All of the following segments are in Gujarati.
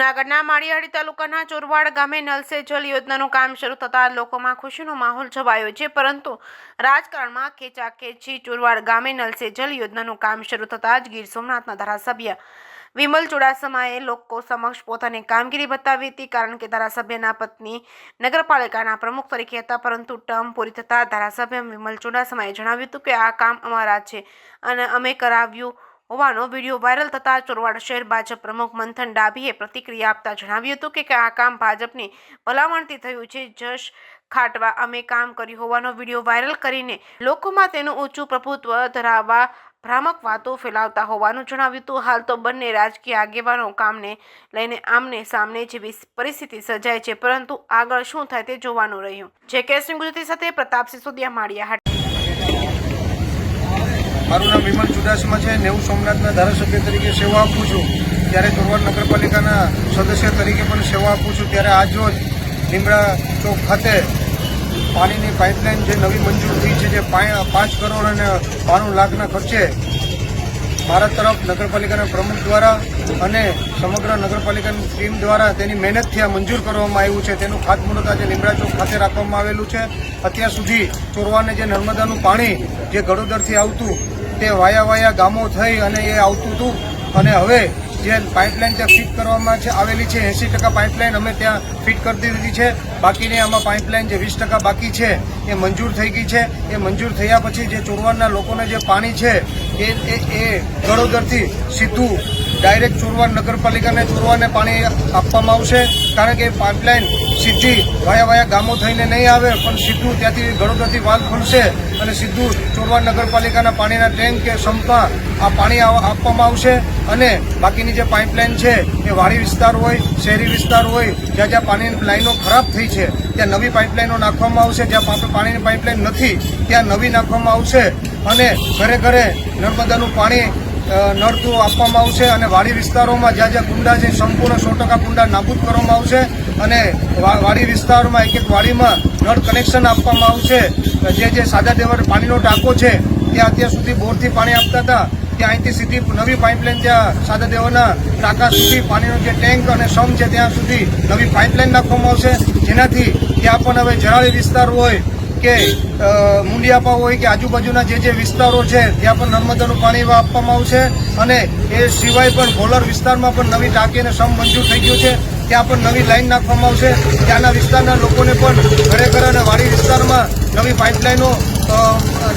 જૂનાગઢના માળિયાહાટી તાલુકાના ચોરવાડ ગામે નલ સે જલ યોજનાનું કામ શરૂ થતાં લોકોમાં ખુશીનો માહોલ છવાયો છે, પરંતુ રાજકારણમાં ખેંચાખેંચી ચોરવાડ ગામે નલ સે જલ યોજનાનું કામ શરૂ થતાં જ ગીર સોમનાથના ધારાસભ્ય વિમલ ચુડાસમાએ લોકો સમક્ષ પોતાની કામગીરી બતાવી હતી, કારણ કે ધારાસભ્યના પત્ની નગરપાલિકાના પ્રમુખ તરીકે હતા, પરંતુ ટર્મ પૂરી થતાં ધારાસભ્ય વિમલ ચુડાસમાએ જણાવ્યું હતું કે આ કામ અમારા છે અને અમે કરાવ્યું હોવાનો વિડીયો વાયરલ થતા ચોરવાડ શહેર ભાજપ પ્રમુખ મંથન ડાભીએ પ્રતિક્રિયા આપતા જણાવ્યું હતું કે આ કામ ભાજપની ભલામણથી થયું છે. જશ ખાટવા અમે કામ કર્યું હોવાનો વિડીયો વાયરલ કરીને લોકોમાં તેનું ઊંચું પ્રભુત્વ ધરાવવા ભ્રામક વાતો ફેલાવતા હોવાનું જણાવ્યું હતું. હાલ તો બંને રાજકીય આગેવાનો કામને લઈને આમને સામને જેવી પરિસ્થિતિ સર્જાય છે, પરંતુ આગળ શું થાય તે જોવાનું રહ્યું. જે.કે. સિંહ ગુજરાતી સાથે પ્રતાપસિંહ સોદિયા, માળિયાહાટી. મારું નામ વિમલ ચુડાસમા છે. નેવું સોમનાથના ધારાસભ્ય તરીકે સેવા આપું છું. ત્યારે ચોરવાડ નગરપાલિકાના સદસ્ય તરીકે પણ સેવા આપું છું. ત્યારે આજ રોજ લીમડા ચોક ખાતે પાણીની પાઇપલાઇન જે નવી મંજૂર થઈ છે, જે 5 કરોડ અને 92 લાખના ખર્ચે મારા તરફ નગરપાલિકાના પ્રમુખ દ્વારા અને સમગ્ર નગરપાલિકાની ટીમ દ્વારા તેની મહેનતથી આ મંજૂર કરવામાં આવ્યું છે. તેનું ખાતમુહૂર્ત આજે લીમડા ચોક ખાતે રાખવામાં આવેલું છે. અત્યાર સુધી ચોરવાડને જે નર્મદાનું પાણી જે ગડોદરથી આવતું તે વાયા ગામો થઈ અને એ આવતું હતું, અને હવે જે પાઇપલાઇન ત્યાં ફિટ કરવામાં આવેલી છે 80% પાઇપલાઇન અમે ત્યાં ફિટ કરી દીધી છે. બાકીની આમાં પાઇપલાઇન જે 20% બાકી છે એ મંજૂર થઈ ગઈ છે. એ મંજૂર થયા પછી જે ચોરવાડના લોકોને જે પાણી છે એ ગડોદરથી સીધું ડાયરેક્ટ ચોરવાડ નગરપાલિકાને ચોરવાડને પાણી આપવામાં આવશે, કારણ કે પાઇપલાઇન સીધી વાયા ગામો થઈને નહીં આવે, પણ સીધું ત્યાંથી ગડોદરથી વાલ ખુલશે અને સીધું ચોરવાડ નગરપાલિકાના પાણીના ટેન્ક કે સંપમાં આ પાણી આપવામાં આવશે. અને બાકીની જે પાઇપલાઇન છે એ વાડી વિસ્તાર હોય, શહેરી વિસ્તાર હોય, જ્યાં જ્યાં પાણીની લાઈનો ખરાબ થઈ છે ત્યાં નવી પાઇપલાઇનો નાખવામાં આવશે. જ્યાં પાણીની પાઇપલાઇન નથી ત્યાં નવી નાખવામાં આવશે અને ઘરે ઘરે નર્મદાનું પાણી નળતું આપવામાં આવશે. અને વાડી વિસ્તારોમાં જ્યાં જ્યાં કુંડા છે સંપૂર્ણ 100% કુંડા નાબૂદ કરવામાં આવશે અને વાડી વિસ્તારોમાં એક વાડીમાં નળ કનેક્શન આપવામાં આવશે. જે સાદા દેવર પાણીનો ટાંકો છે ત્યાં અત્યાર સુધી બોરથી પાણી આપતા હતા, ત્યાં અહીંથી સીધી નવી પાઇપલાઇન ત્યાં સાદા દેવરના ટાંકા સુધી પાણીનો જે ટેન્ક અને સમ છે ત્યાં સુધી નવી પાઇપલાઇન નાખવામાં આવશે, જેનાથી ત્યાં પણ હવે જરાળી વિસ્તાર હોય કે મુંડિયાપા હોય કે આજુબાજુના જે વિસ્તારો છે ત્યાં પણ નર્મદાનું પાણી આપવામાં આવશે. અને એ સિવાય પણ ભોલર વિસ્તારમાં પણ નવી ટાંકી અને સમ મંજૂર થઈ ગયું છે, ત્યાં પણ નવી લાઈન નાખવામાં આવશે. ત્યાંના વિસ્તારના લોકોને પણ ઘરે ઘરે અને વાડી વિસ્તારમાં નવી પાઇપલાઇનો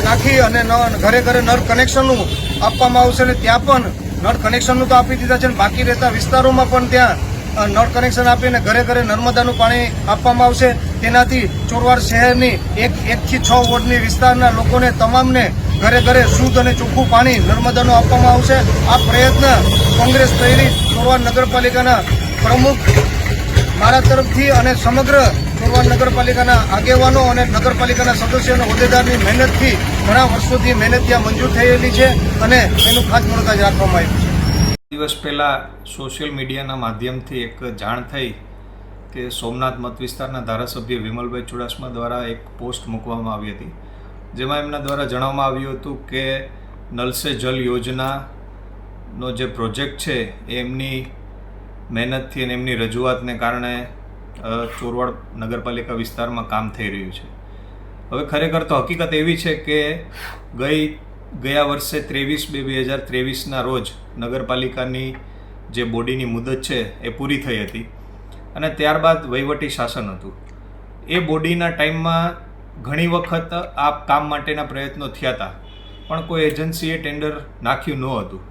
નાખી અને ઘરે ઘરે નળ કનેક્શનનું આપવામાં આવશે. અને ત્યાં પણ નળ કનેક્શનનું તો આપી દીધા છે, બાકી રહેતા વિસ્તારોમાં પણ ત્યાં નળ કનેક્શન આપીને ઘરે ઘરે નર્મદાનું પાણી આપવામાં આવશે. તેનાથી ચોરવાડ શહેરની 1 થી 6 વોર્ડની વિસ્તારના લોકોને તમામને ઘરે ઘરે શુદ્ધ અને ચોખ્ખું પાણી નર્મદાનું આપવામાં આવશે. આ પ્રયત્ન કોંગ્રેસ પ્રેરિત ચોરવાડ નગરપાલિકાના પ્રમુખ મારા તરફથી અને સમગ્ર ચોરવાડ નગરપાલિકાના આગેવાનો અને નગરપાલિકાના સદસ્યો અને હોદ્દેદારની મહેનતથી ઘણા વર્ષોથી મહેનત ત્યાં મંજૂર થયેલી છે અને એનું ખાતમુહૂર્ત આજે રાખવામાં આવ્યું છે. દિવસ પહેલાં સોશિયલ મીડિયાના માધ્યમથી એક જાણ થઈ કે સોમનાથ મત વિસ્તારના ધારાસભ્ય વિમલભાઈ ચુડાસમા દ્વારા એક પોસ્ટ મૂકવામાં આવી હતી, જેમાં એમના દ્વારા જણાવવામાં આવ્યું હતું કે નલ સે જલ યોજનાનો જે પ્રોજેક્ટ છે એ એમની મહેનતથી અને એમની રજૂઆતને કારણે ચોરવાડ નગરપાલિકા વિસ્તારમાં કામ થઈ રહ્યું છે. હવે ખરેખર તો હકીકત એવી છે કે ગયા વર્ષે 23/2/2023ના રોજ નગરપાલિકાની જે બોડીની મુદત છે એ પૂરી થઈ હતી અને ત્યારબાદ વહીવટી શાસન હતું. એ બોડીના ટાઈમમાં ઘણી વખત આ કામ માટેના પ્રયત્નો થયા હતા, પણ કોઈ એજન્સીએ ટેન્ડર નાખ્યું ન હતું.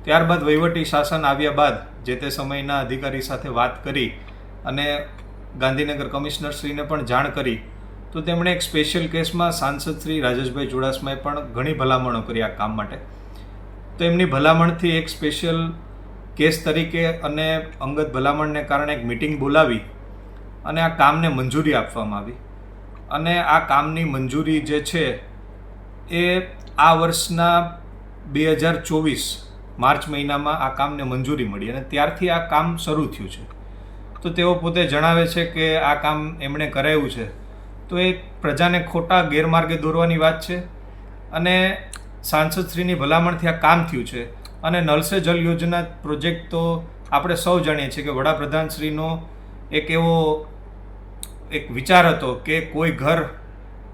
ત્યારબાદ વહીવટી શાસન આવ્યા બાદ જે તે સમયના અધિકારી સાથે વાત કરી અને ગાંધીનગર કમિશનરશ્રીને પણ જાણ કરી, તો તેમણે એક સ્પેશિયલ કેસમાં સાંસદ શ્રી રાજેશભાઈ ચુડાસમાએ પણ ઘણી ભલામણો કરી આ કામ માટે. તો એમની ભલામણથી એક સ્પેશિયલ કેસ તરીકે અને અંગત ભલામણને કારણે એક મિટિંગ બોલાવી અને આ કામને મંજૂરી આપવામાં આવી. અને આ કામની મંજૂરી જે છે એ આ વર્ષના 2024 માર્ચ મહિનામાં આ કામને મંજૂરી મળી અને ત્યારથી આ કામ શરૂ થયું છે. તો તેઓ પોતે જણાવે છે કે આ કામ એમણે કરાવ્યું છે તો એ પ્રજાને ખોટા ગેરમાર્ગે દોરવાની વાત છે અને સાંસદશ્રીની ભલામણથી આ કામ થયું છે અને નલ સે જલ યોજના પ્રોજેક્ટ તો આપણે સૌ જાણીએ છીએ કે વડાપ્રધાનશ્રીનો એક એવો એક વિચાર હતો કે કોઈ ઘર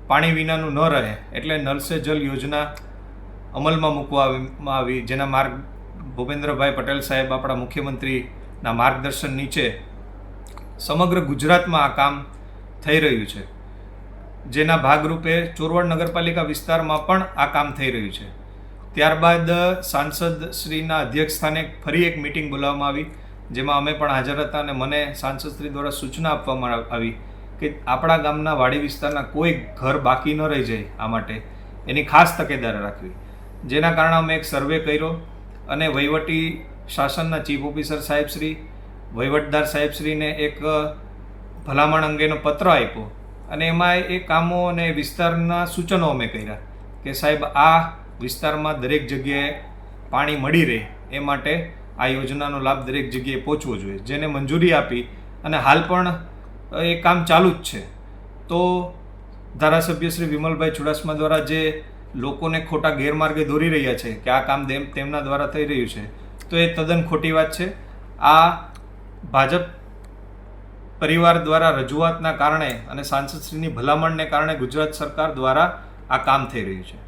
પાણી વિનાનું ન રહે, એટલે નલ સે જલ યોજના અમલમાં મૂકવામાં આવી, જેના માર્ગ ભૂપેન્દ્રભાઈ પટેલ સાહેબ આપણા મુખ્યમંત્રીના માર્ગદર્શન નીચે સમગ્ર ગુજરાતમાં આ કામ થઈ રહ્યું છે, જેના ભાગરૂપે ચોરવાડ નગરપાલિકા વિસ્તારમાં પણ આ કામ થઈ રહ્યું છે. ત્યારબાદ સાંસદ શ્રીના અધ્યક્ષસ્થાને ફરી એક મિટિંગ બોલાવવામાં આવી, જેમાં અમે પણ હાજર હતા અને મને સાંસદ શ્રી દ્વારા સૂચના આપવામાં આવી કે આપણા ગામના વાડી વિસ્તારના કોઈ ઘર બાકી ન રહી જાય, આ માટે એની ખાસ તકેદારી રાખવી. જેના કારણે અમે એક સર્વે કર્યો અને વહીવટી શાસનના ચીફ ઓફિસર સાહેબશ્રી, વહીવટદાર સાહેબશ્રીને એક ભલામણ અંગેનો પત્ર આપ્યો અને એમાં એ કામો અને વિસ્તારના સૂચનો અમે કર્યા કે સાહેબ આ વિસ્તારમાં દરેક જગ્યાએ પાણી મળી રહે એ માટે આ યોજનાનો લાભ દરેક જગ્યાએ પહોંચવો જોઈએ, જેને મંજૂરી આપી અને હાલ પણ એ કામ ચાલુ જ છે. તો ધારાસભ્ય શ્રી વિમલભાઈ ચુડાસમા દ્વારા જે લોકોને ખોટા ગેરમાર્ગે દોરી રહ્યા છે કે આ કામ તેમના દ્વારા થઈ રહ્યું છે, તો એ તદ્દન ખોટી વાત છે. આ ભાજપ પરિવાર દ્વારા રજૂઆતના કારણે અને સાંસદશ્રીની ભલામણને કારણે ગુજરાત સરકાર દ્વારા આ કામ થઈ રહ્યું છે.